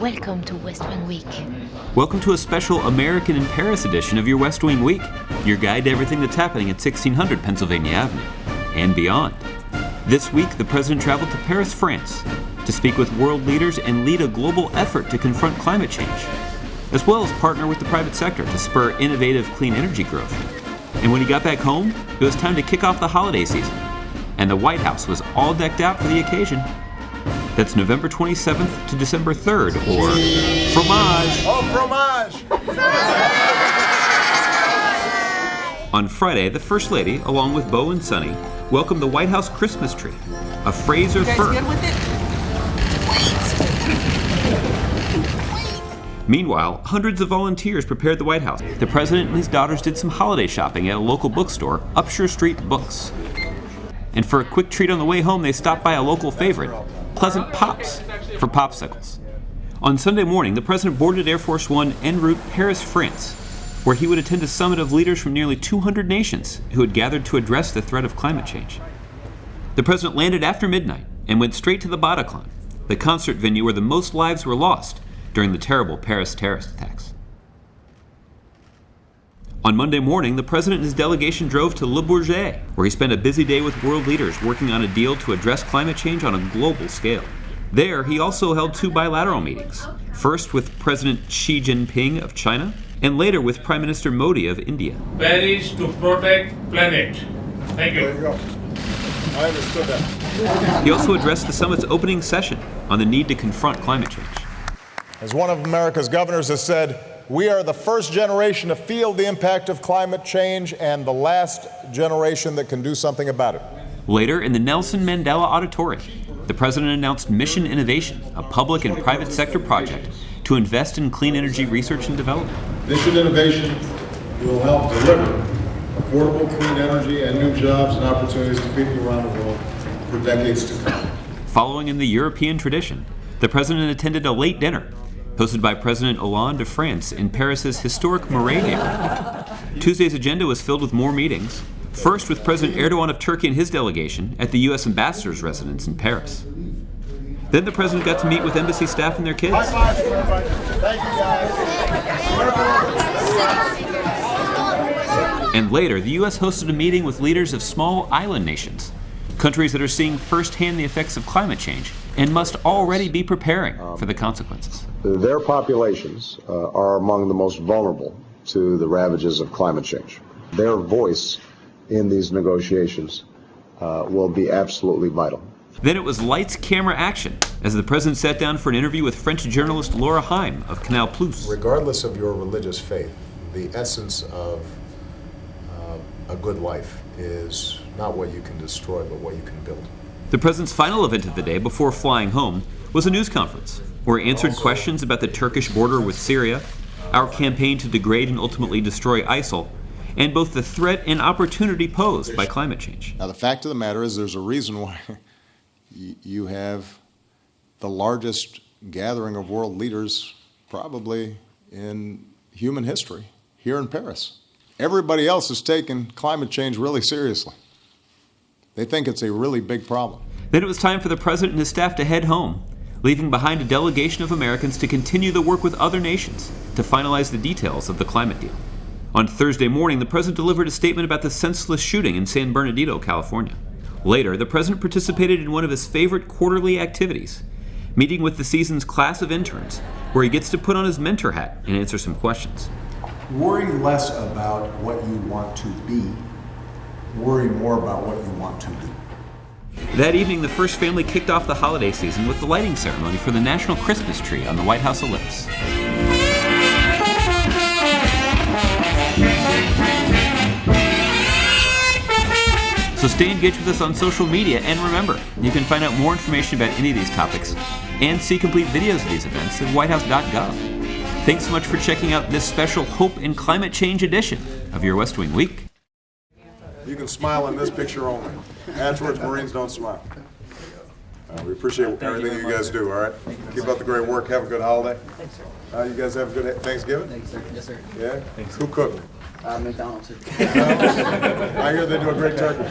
Welcome to West Wing Week. Welcome to a special American in Paris edition of your West Wing Week, your guide to everything that's happening at 1600 Pennsylvania Avenue and beyond. This week, the president traveled to Paris, France, to speak with world leaders and lead a global effort to confront climate change, as well as partner with the private sector to spur innovative clean energy growth. And when he got back home, it was time to kick off the holiday season, and the White House was all decked out for the occasion. That's November 27th to December 3rd, or Fromage! Oh, Fromage! On Friday, the First Lady, along with Beau and Sonny, welcomed the White House Christmas tree, a Fraser fir. Good with it? Meanwhile, hundreds of volunteers prepared the White House. The president and his daughters did some holiday shopping at a local bookstore, Upshur Street Books. And for a quick treat on the way home, they stopped by a local favorite, Pleasant Pops, for popsicles. On Sunday morning, the president boarded Air Force One en route Paris, France, where he would attend a summit of leaders from nearly 200 nations who had gathered to address the threat of climate change. The president landed after midnight and went straight to the Bataclan, the concert venue where the most lives were lost during the terrible Paris terrorist attacks. On Monday morning, the president and his delegation drove to Le Bourget, where he spent a busy day with world leaders working on a deal to address climate change on a global scale. There, he also held two bilateral meetings, first with President Xi Jinping of China, and later with Prime Minister Modi of India. Paris to protect planet. Thank you. There you go. I understood that. He also addressed the summit's opening session on the need to confront climate change. As one of America's governors has said, we are the first generation to feel the impact of climate change and the last generation that can do something about it. Later, in the Nelson Mandela Auditorium, the president announced Mission Innovation, a public and private sector project to invest in clean energy research and development. Mission Innovation will help deliver affordable clean energy and new jobs and opportunities to people around the world for decades to come. Following in the European tradition, the president attended a late dinner hosted by President Hollande of France in Paris's historic Marais neighborhood. Tuesday's agenda was filled with more meetings, first with President Erdogan of Turkey and his delegation at the U.S. ambassador's residence in Paris. Then the president got to meet with embassy staff and their kids. Thank you, guys. And later, the U.S. hosted a meeting with leaders of small island nations, countries that are seeing firsthand the effects of climate change and must already be preparing for the consequences. Their populations are among the most vulnerable to the ravages of climate change. Their voice in these negotiations will be absolutely vital. Then it was lights, camera, action as the president sat down for an interview with French journalist Laura Heim of Canal+. Regardless of your religious faith, the essence of a good life is not what you can destroy, but what you can build. The president's final event of the day before flying home was a news conference where he answered questions about the Turkish border with Syria, our campaign to degrade and ultimately destroy ISIL, and both the threat and opportunity posed by climate change. Now, the fact of the matter is there's a reason why you have the largest gathering of world leaders probably in human history here in Paris. Everybody else is taking climate change really seriously. They think it's a really big problem. Then it was time for the president and his staff to head home, leaving behind a delegation of Americans to continue the work with other nations to finalize the details of the climate deal. On Thursday morning, the president delivered a statement about the senseless shooting in San Bernardino, California. Later, the president participated in one of his favorite quarterly activities, meeting with the season's class of interns, where he gets to put on his mentor hat and answer some questions. Worry less about what you want to be. Worry more about what you want to do. That evening, the first family kicked off the holiday season with the lighting ceremony for the National Christmas Tree on the White House Ellipse. So stay engaged with us on social media, and remember, you can find out more information about any of these topics and see complete videos of these events at whitehouse.gov. Thanks so much for checking out this special Hope in Climate Change edition of your West Wing Week. You can smile in this picture only. Afterwards, Marines don't smile. We appreciate everything you guys do, all right? Keep up the great work. Have a good holiday. You guys have a good Thanksgiving? Thanks, sir. Yes, sir. Yeah? Who cooked? McDonald's. I hear they do a great turkey.